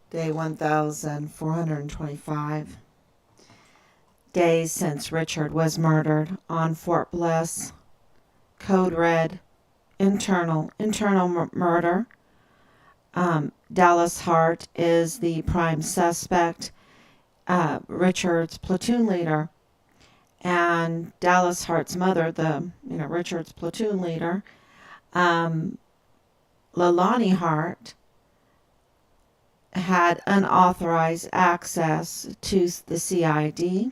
Day 1425. Days since Richard was murdered on Fort Bliss. Code red, internal murder. Dallas Hart is the prime suspect, Richard's platoon leader. And Dallas Hart's mother, Richard's platoon leader, Leilani Hart, had unauthorized access to the CID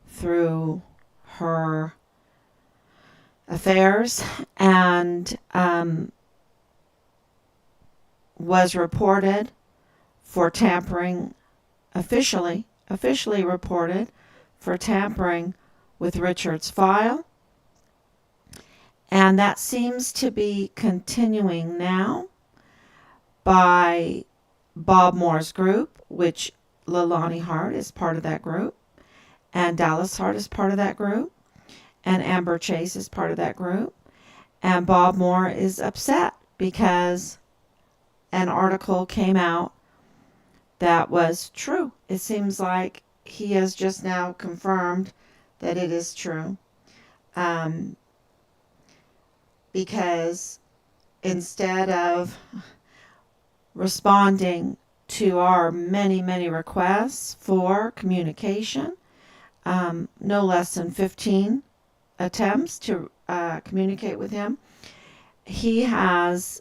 through her affairs, and was reported for tampering, officially reported for tampering with Richard's file. And that seems to be continuing now by Bob Moore's group, which Leilani Hart is part of that group, and Dallas Hart is part of that group, and Amber Chase is part of that group. And Bob Moore is upset because an article came out that was true. It seems like he has just now confirmed that it is true. Because instead of responding to our many, many requests for communication, no less than 15 attempts to communicate with him, he has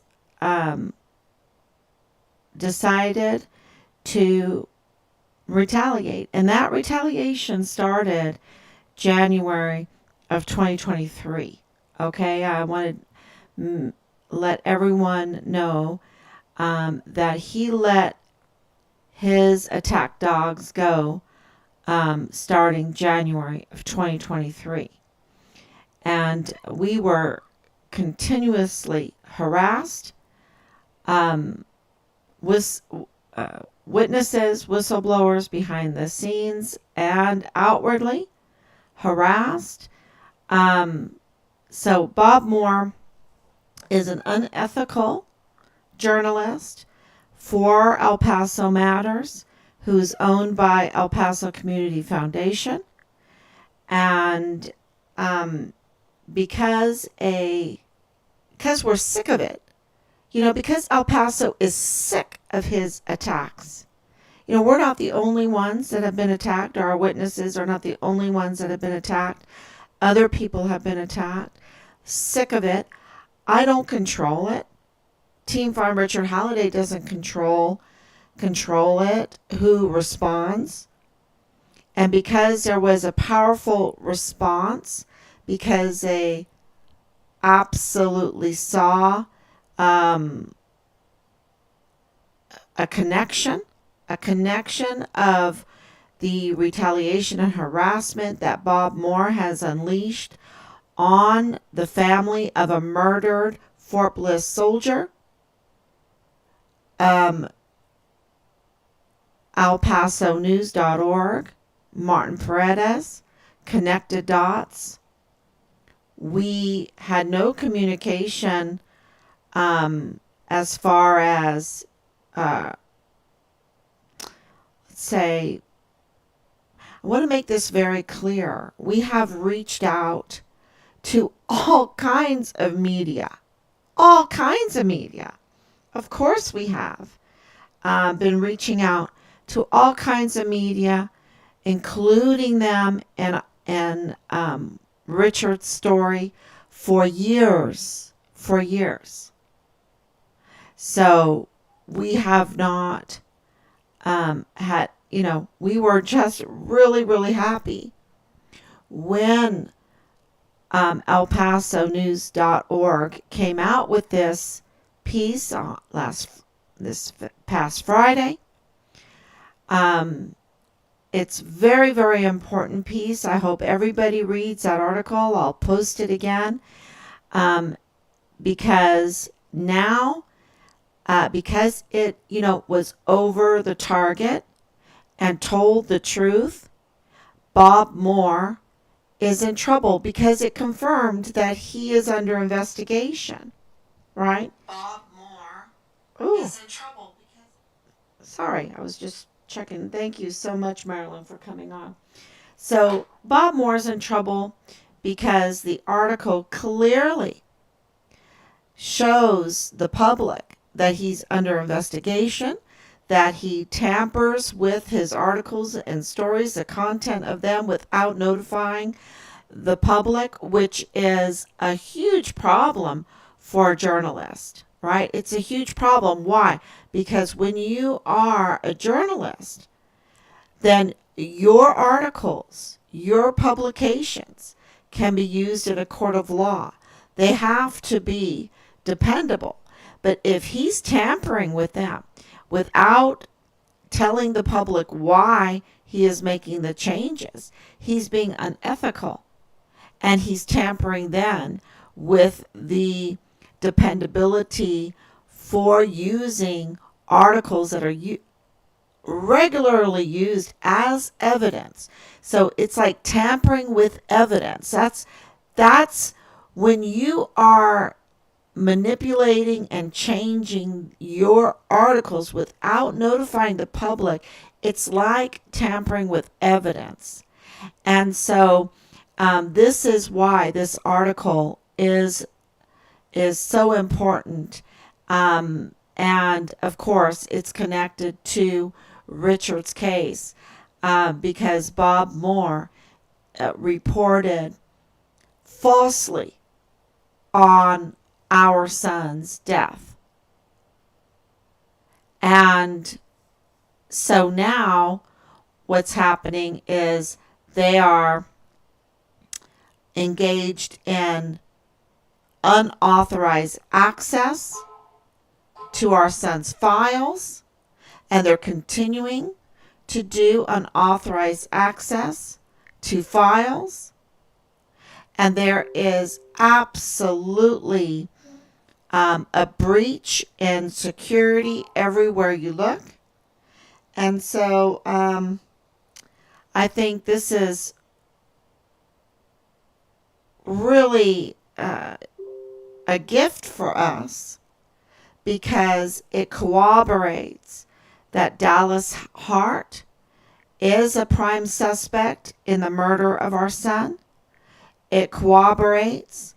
decided to retaliate. And that retaliation started January of 2023. Okay, I want to let everyone know that he let his attack dogs go starting January of 2023. And we were continuously harassed. With witnesses, whistleblowers behind the scenes, and outwardly harassed. So Bob Moore is an unethical journalist for El Paso Matters, who's owned by El Paso Community Foundation. And because we're sick of it, because El Paso is sick of his attacks. We're not the only ones that have been attacked. Our witnesses are not the only ones that have been attacked. Other people have been attacked. Sick of it. I don't control it. Team Farm Richard Halliday doesn't control it. Who responds? And because there was a powerful response, because they absolutely saw a connection of the retaliation and harassment that Bob Moore has unleashed on the family of a murdered Fort Bliss soldier. ElPasoNews.org, Martin Paredes, Connected Dots. We had no communication as far as, let's say, I want to make this very clear. We have reached out to all kinds of media. Of course we have been reaching out to all kinds of media, including them in Richard's story for years. So we have not had, we were just really, really happy when ElPasoNews.org came out with this piece this past Friday. It's very, very important piece. I hope everybody reads that article. I'll post it again because now, because it, was over the target and told the truth, Bob Moore is in trouble because it confirmed that he is under investigation, right? Bob Moore is in trouble Sorry, I was just checking. Thank you so much, Marilyn, for coming on. So Bob Moore's in trouble because the article clearly shows the public that he's under investigation, that he tampers with his articles and stories, the content of them, without notifying the public, which is a huge problem for a journalist, right? It's a huge problem. Why? Because when you are a journalist, then your articles, your publications can be used in a court of law. They have to be dependable. But if he's tampering with them without telling the public why he is making the changes, he's being unethical. And he's tampering then with the dependability for using articles that are regularly used as evidence. So it's like tampering with evidence. That's when you are manipulating and changing your articles without notifying the public. It's like tampering with evidence. And so this is why this article is so important. And of course, it's connected to Richard's case because Bob Moore reported falsely on our son's death. And so now what's happening is they are engaged in unauthorized access to our son's files, and they're continuing to do unauthorized access to files. And there is absolutely a breach in security everywhere you look. And so I think this is really a gift for us because it corroborates that Dallas Hart is a prime suspect in the murder of our son. It corroborates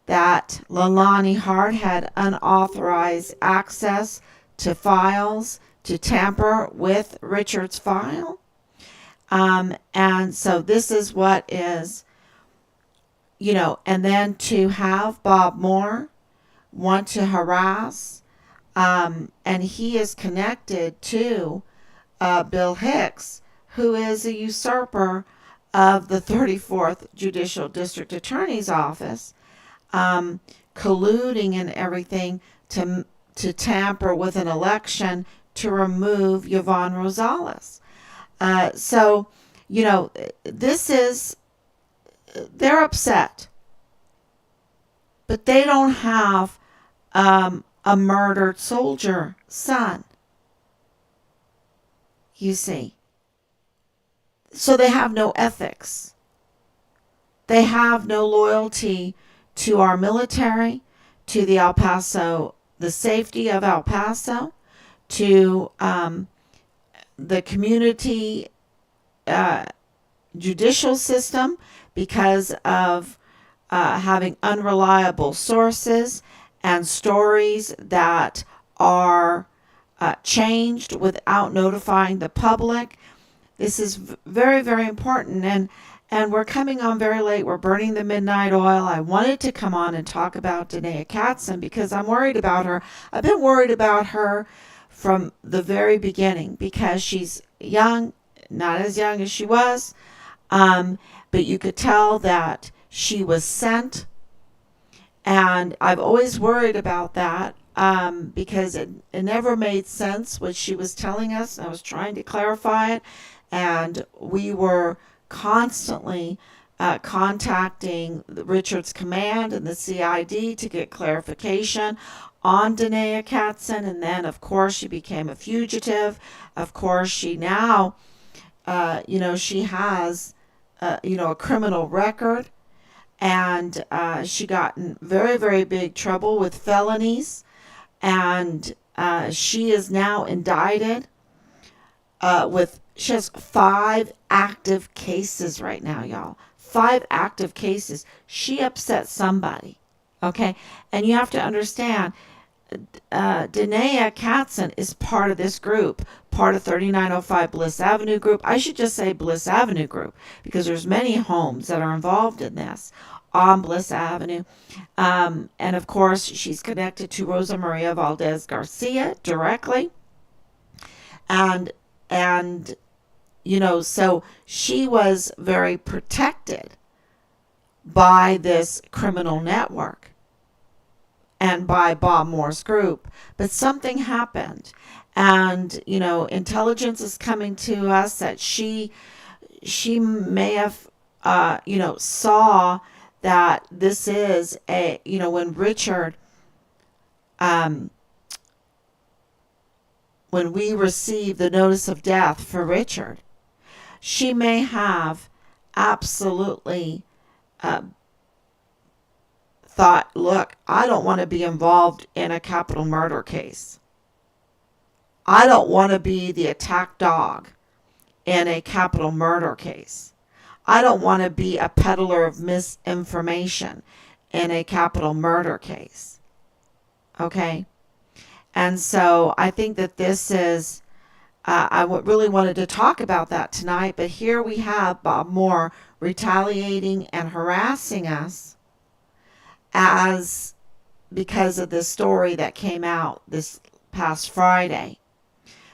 that Leilani Hart had unauthorized access to files to tamper with Richard's file. And so this is what is, and then to have Bob Moore want to harass, and he is connected to Bill Hicks, who is a usurper of the 34th Judicial District Attorney's Office, colluding and everything to tamper with an election to remove Yvonne Rosales. So, this is, they're upset, but they don't have a murdered soldier son, you see. So they have no ethics. They have no loyalty to our military, to the El Paso, the safety of El Paso, to the community judicial system because of having unreliable sources and stories that are changed without notifying the public. This is very, very important. And we're coming on very late. We're burning the midnight oil. I wanted to come on and talk about Danae Katzen because I'm worried about her. I've been worried about her from the very beginning because she's young, not as young as she was, but you could tell that she was sent. And I've always worried about that because it never made sense what she was telling us. I was trying to clarify it. And we were constantly contacting Richard's command and the CID to get clarification on Danae Katzen. And then, of course, she became a fugitive. Of course, she now, she has, a criminal record. And she got in very, very big trouble with felonies. And she is now indicted she has 5 active cases right now, y'all. 5 active cases. She upset somebody. Okay. And you have to understand, Danae Katzen is part of this group, part of 3905 Bliss Avenue group. I should just say Bliss Avenue group because there's many homes that are involved in this on Bliss Avenue. And of course, she's connected to Rosa Maria Valdez Garcia directly. And so she was very protected by this criminal network and by Bob Moore's group. But something happened. And, intelligence is coming to us that she may have, saw that this is when Richard, when we received the notice of death for Richard, she may have absolutely thought, look, I don't want to be involved in a capital murder case. I don't want to be the attack dog in a capital murder case. I don't want to be a peddler of misinformation in a capital murder case. Okay? And so I think that this is, really wanted to talk about that tonight, but here we have Bob Moore retaliating and harassing us because of this story that came out this past Friday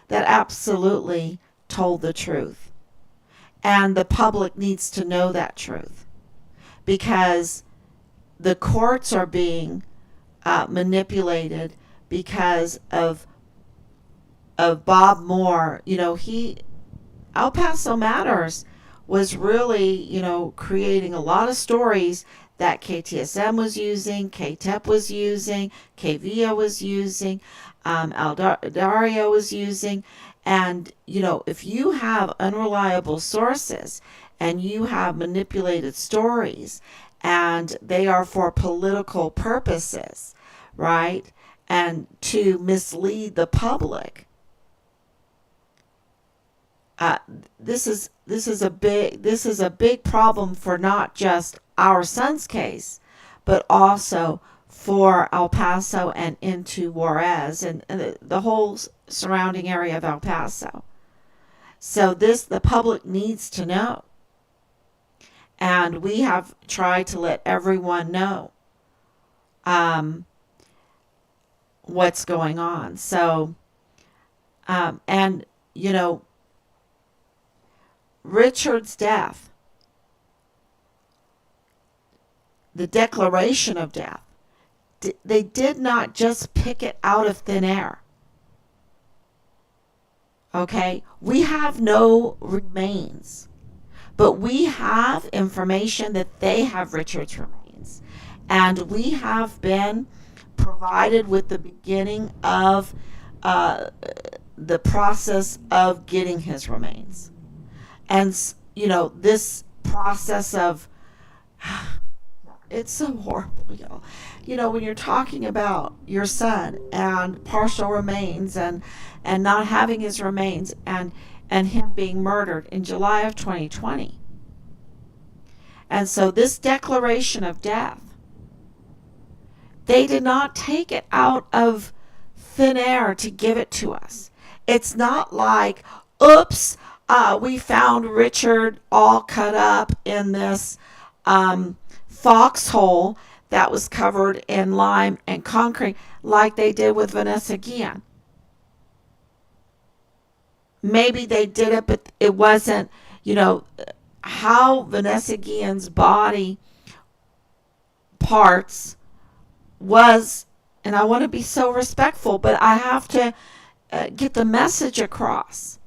that absolutely told the truth. And the public needs to know that truth because the courts are being manipulated because of Bob Moore. El Paso Matters was really, creating a lot of stories that KTSM was using, KTEP was using, KVIA was using, El Dario was using. And, if you have unreliable sources and you have manipulated stories and they are for political purposes, right? And to mislead the public, this is a big problem for not just our son's case, but also for El Paso and into Juarez and the whole surrounding area of El Paso. So the public needs to know. And we have tried to let everyone know what's going on. So, Richard's death, the declaration of death, they did not just pick it out of thin air. Okay? We have no remains, but we have information that they have Richard's remains. And we have been provided with the beginning of the process of getting his remains. And, this process of, it's so horrible, y'all. When you're talking about your son and partial remains and not having his remains and him being murdered in July of 2020. And so this declaration of death, they did not take it out of thin air to give it to us. It's not like, oops, we found Richard all cut up in this foxhole that was covered in lime and concrete like they did with Vanessa Guillen. Maybe they did it, but it wasn't, how Vanessa Guillen's body parts was, and I want to be so respectful, but I have to get the message across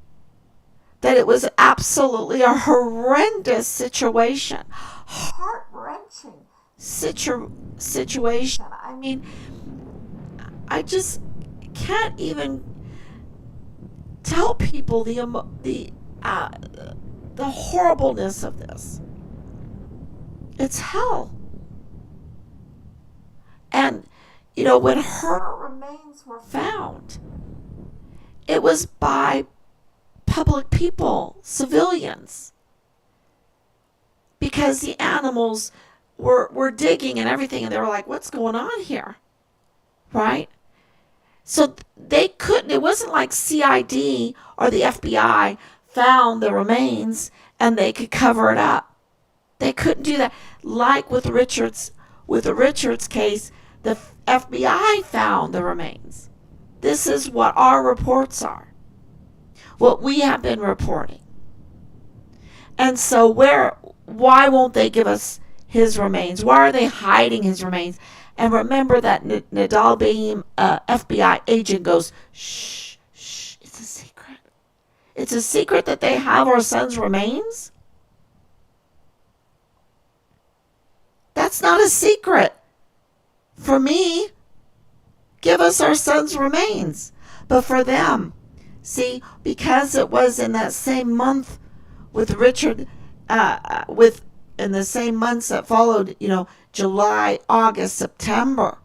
that it was absolutely a horrendous situation, heart-wrenching situation. I mean, I just can't even tell people the horribleness of this. It's hell. And when her remains were found, it was by public people, civilians, because the animals were digging and everything, and they were like, what's going on here? Right? So they couldn't, it wasn't like CID or the FBI found the remains and they could cover it up. They couldn't do that. Like with the Richards case, the FBI found the remains. This is what our reports are, what we have been reporting. And so why won't they give us his remains? Why are they hiding his remains? And remember that Nadal Baim, FBI agent, goes, shh, shh, it's a secret. It's a secret that they have our son's remains? That's not a secret. For me, give us our son's remains. But for them, see, because it was in that same month with Richard, in the same months that followed, July, August, September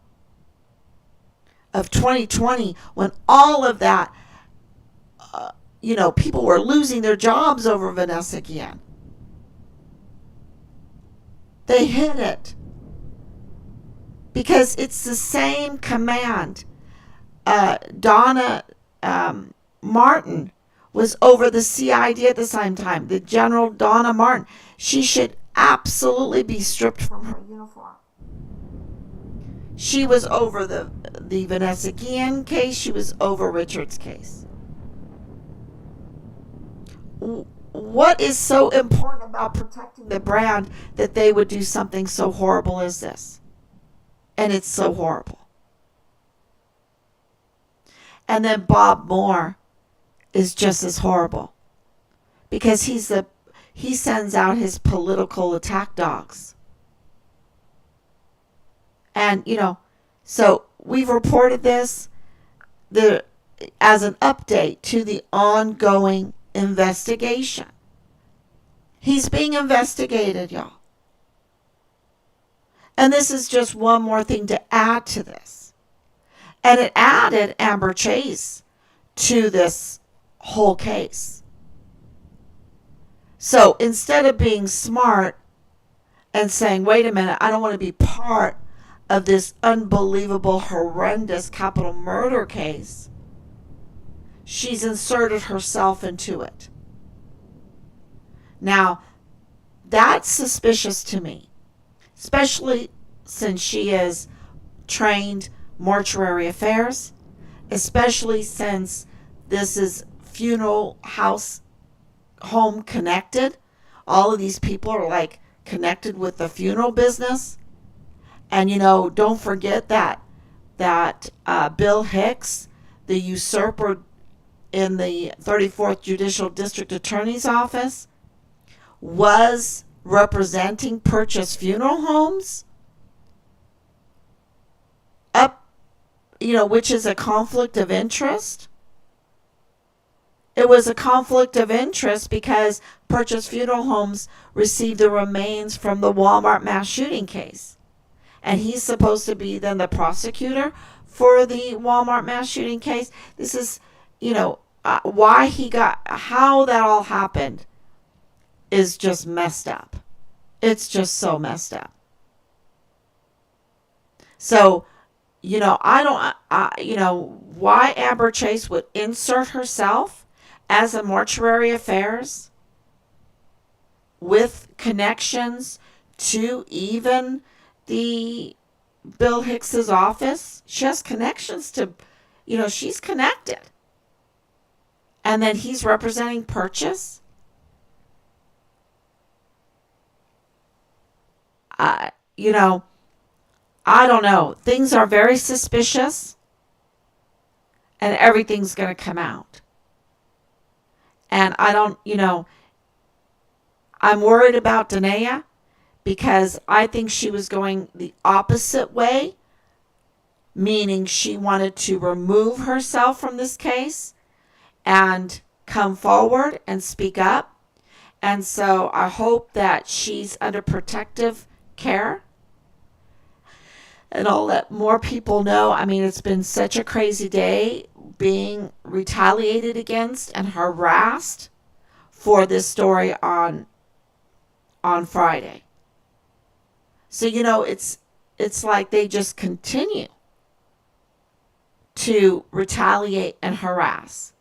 of 2020, when all of that, people were losing their jobs over Vanessa Guillen. They hid it because it's the same command. Donna Martin was over the CID at the same time. The General Donna Martin. She should absolutely be stripped from her uniform. She was over the Vanessa Guillen case. She was over Richard's case. What is so important about protecting the brand that they would do something so horrible as this? And it's so horrible. And then Bob Moore is just as horrible, because he sends out his political attack dogs. And so we've reported this as an update to the ongoing investigation. He's being investigated, y'all. And this is just one more thing to add to this. And it added Amber Chase to this whole case. So instead of being smart and saying, wait a minute, I don't want to be part of this unbelievable, horrendous capital murder case, she's inserted herself into it. Now, that's suspicious to me, especially since she is trained mortuary affairs, especially since this is funeral home connected. All of these people are like connected with the funeral business. And don't forget that Bill Hicks, the usurper in the 34th Judicial District Attorney's Office, was representing Purchase Funeral Homes which is a conflict of interest. It was a conflict of interest because Purchase Funeral Homes received the remains from the Walmart mass shooting case. And he's supposed to be then the prosecutor for the Walmart mass shooting case. This is, how that all happened is just messed up. It's just so messed up. So, why Amber Chase would insert herself as a mortuary affairs with connections to even the Bill Hicks's office. She has connections to, she's connected. And then he's representing Purchase. I don't know. Things are very suspicious, and everything's going to come out. And I'm worried about Danae because I think she was going the opposite way, meaning she wanted to remove herself from this case and come forward and speak up. And so I hope that she's under protective care. And I'll let more people know. I mean, it's been such a crazy day, being retaliated against and harassed for this story on Friday. So, it's like they just continue to retaliate and harass.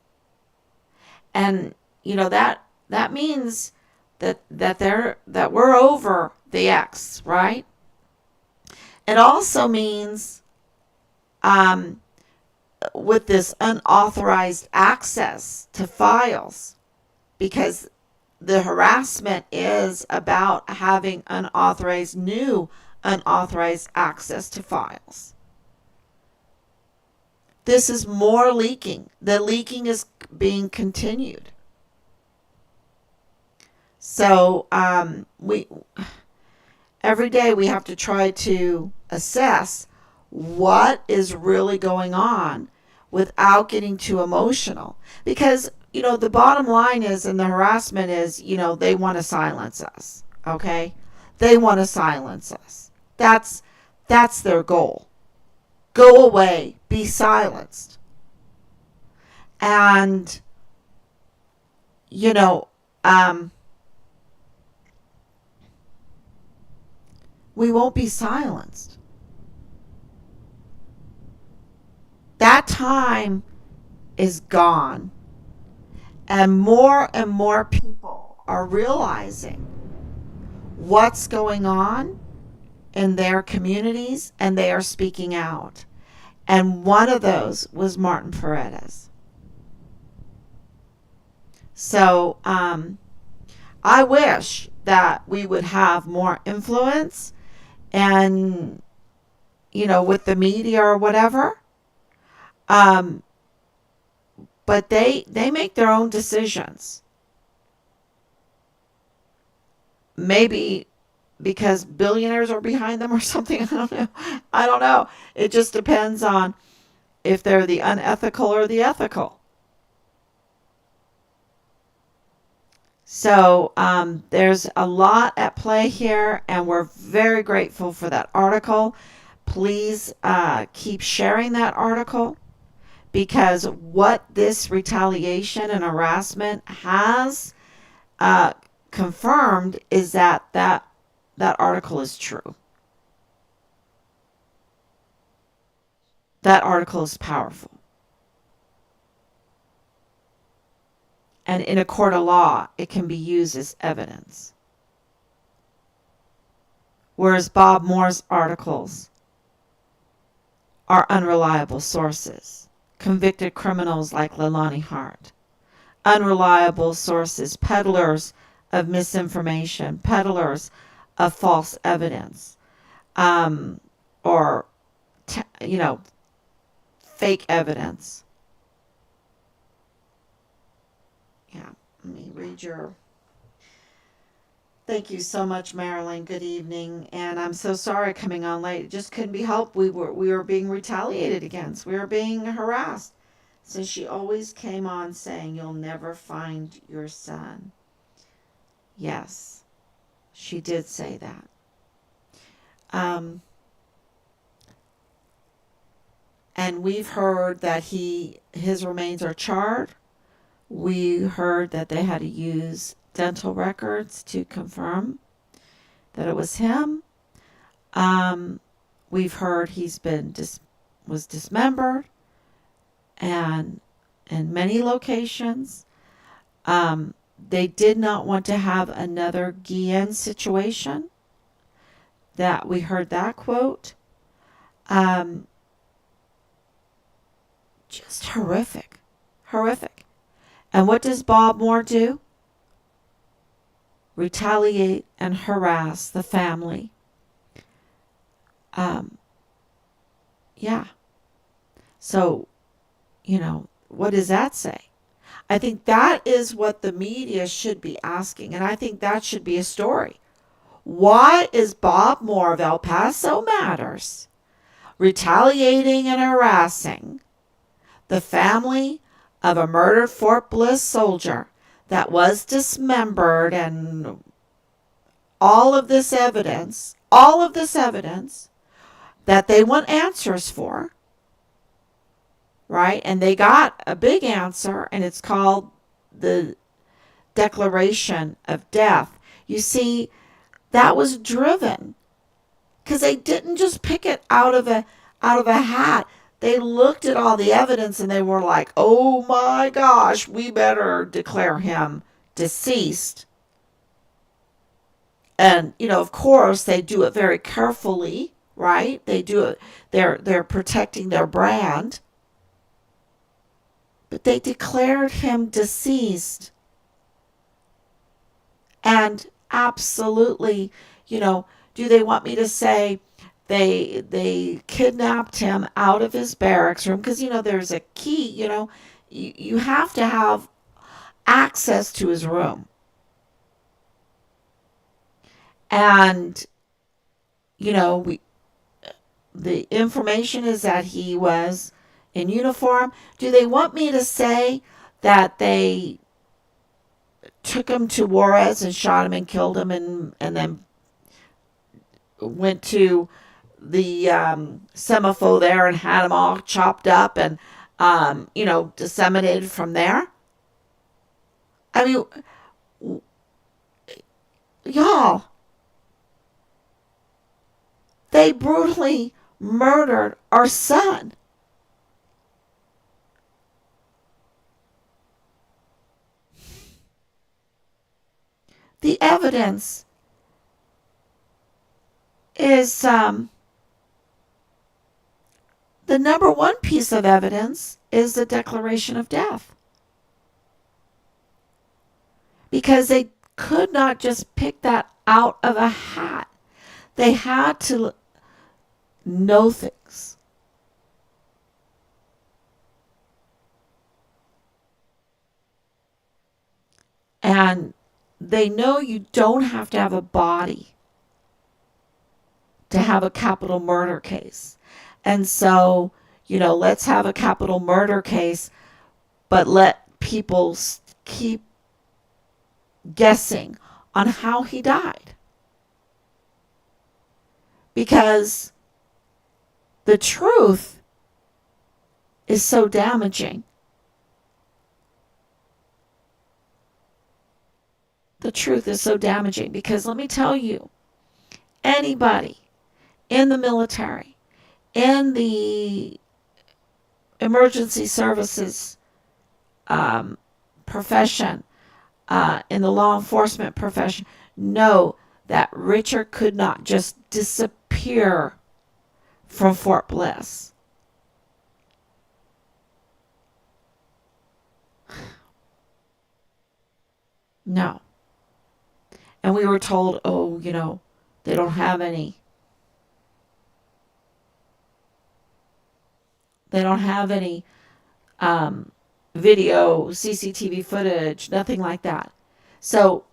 And that means that we're over the X, right? It also means with this unauthorized access to files, because the harassment is about having unauthorized access to files. This is more leaking. The leaking is being continued. So every day we have to try to assess what is really going on without getting too emotional. Because, the bottom line is, and the harassment is, they want to silence us. Okay? They want to silence us. That's their goal. Go away. Be silenced. And, we won't be silenced. That time is gone. And more people are realizing what's going on in their communities, and they are speaking out. And one of those was Martin Paredes. So I wish that we would have more influence and, with the media or whatever. But they make their own decisions. Maybe because billionaires are behind them or something. I don't know. It just depends on if they're the unethical or the ethical. So there's a lot at play here, and we're very grateful for that article. Please keep sharing that article, because what this retaliation and harassment has confirmed is that article is true. That article is powerful. And in a court of law, it can be used as evidence. Whereas Bob Moore's articles are unreliable sources. Convicted criminals like Leilani Hart. Unreliable sources, peddlers of misinformation, peddlers of false evidence, or fake evidence. Yeah, let me read your... Thank you so much, Marilyn. Good evening. And I'm so sorry coming on late. It just couldn't be helped. We were being retaliated against. We were being harassed. So she always came on saying, "You'll never find your son." Yes, she did say that. And we've heard that his remains are charred. We heard that they had to use dental records to confirm that it was him. We've heard he's been was dismembered, and in many locations. They did not want to have another Guillen situation. That we heard that quote. Just horrific. And what does Bob Moore do? Retaliate and harass the family. Yeah. So, what does that say? I think that is what the media should be asking, and I think that should be a story. Why is Bob Moore of El Paso Matters retaliating and harassing the family of a murdered Fort Bliss soldier that was dismembered, and all of this evidence that they want answers for, right? And they got a big answer, and it's called the Declaration of Death. You see, that was driven because they didn't just pick it out of a hat. They looked at all the evidence and they were like, "Oh my gosh, we better declare him deceased." And of course, they do it very carefully, right? They do it. They're protecting their brand, but they declared him deceased. And absolutely, do they want me to say they kidnapped him out of his barracks room? Because there's a key. You have to have access to his room. And the information is that he was in uniform. Do they want me to say that they took him to Juarez and shot him and killed him, and then went to the Semifo there and had them all chopped up and disseminated from there? I mean, y'all, they brutally murdered our son. The evidence is the number one piece of evidence is the Declaration of Death. Because they could not just pick that out of a hat. They had to know things. And they know you don't have to have a body to have a capital murder case. And so, let's have a capital murder case, but let people keep guessing on how he died. Because the truth is so damaging. The truth is so damaging because let me tell you, anybody in the military, in the emergency services profession, in the law enforcement profession, know that Richard could not just disappear from Fort Bliss. No. And we were told, they don't have any. They don't have any video, CCTV footage, nothing like that. So,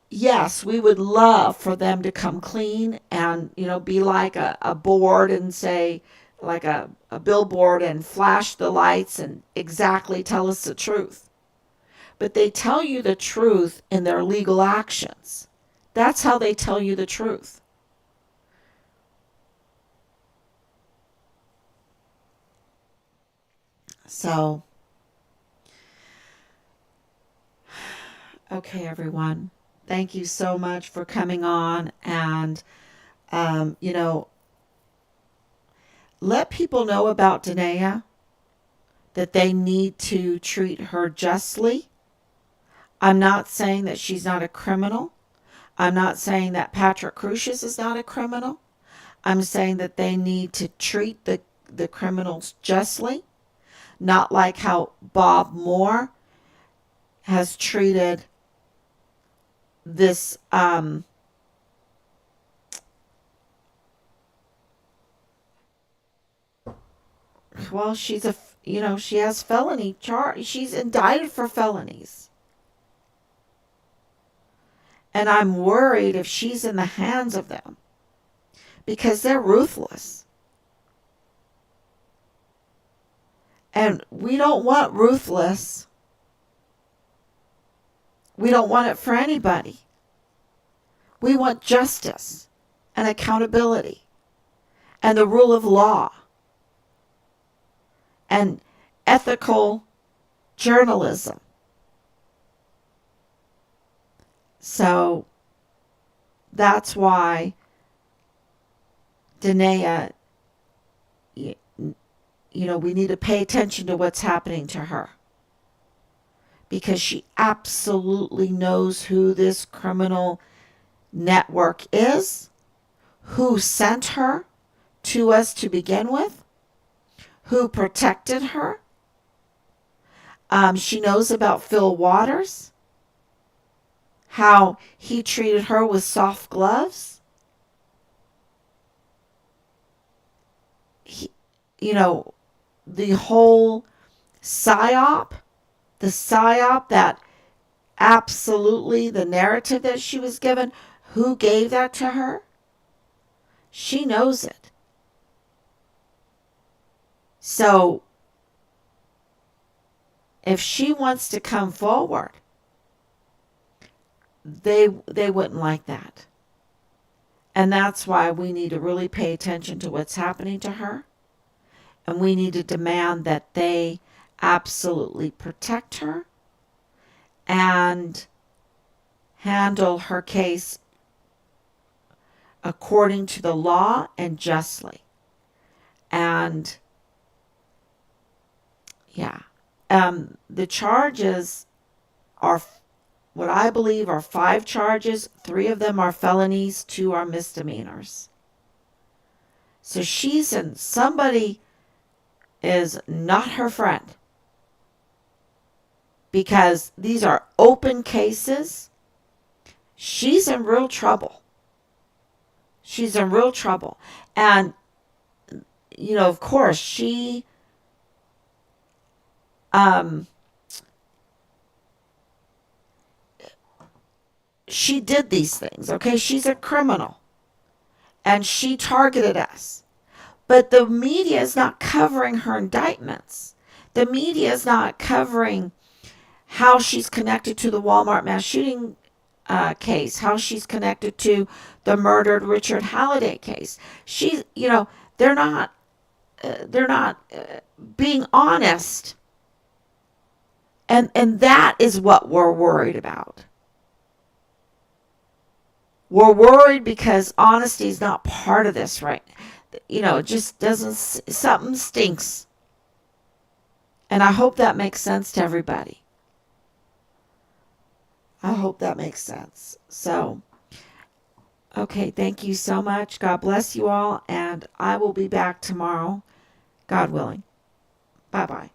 yes, we would love for them to come clean and, be like a board and say, like a billboard and flash the lights and exactly tell us the truth. But they tell you the truth in their legal actions. That's how they tell you the truth. So, okay, everyone. Thank you so much for coming on. And, let people know about Danae, that they need to treat her justly. I'm not saying that she's not a criminal. I'm not saying that Patrick Crucius is not a criminal. I'm saying that they need to treat the criminals justly, not like how Bob Moore has treated this well, she's she has felony charge. She's indicted for felonies. And I'm worried if she's in the hands of them because they're ruthless. And we don't want ruthless. We don't want it for anybody. We want justice and accountability. and the rule of law and ethical journalism. So that's why Danae, we need to pay attention to what's happening to her, because she absolutely knows who this criminal network is, who sent her to us to begin with, who protected her. She knows about Phil Waters, how he treated her with soft gloves. The whole psyop, that absolutely the narrative that she was given, who gave that to her? She knows it. So if she wants to come forward, they wouldn't like that. And that's why we need to really pay attention to what's happening to her. And we need to demand that they absolutely protect her and handle her case according to the law and justly. And the charges are what I believe are 5 charges. 3 of them are felonies, 2 are misdemeanors. So somebody is not her friend, because these are open cases. She's in real trouble. And, of course, she did these things, okay? She's a criminal, and she targeted us. But the media is not covering her indictments. The media is not covering how she's connected to the Walmart mass shooting case, how she's connected to the murdered Richard Halliday case. They're not being honest. And that is what we're worried about. We're worried because honesty is not part of this, right? It just doesn't, something stinks. And I hope that makes sense to everybody. I hope that makes sense. So, okay, thank you so much. God bless you all, and I will be back tomorrow, God willing. Bye-bye.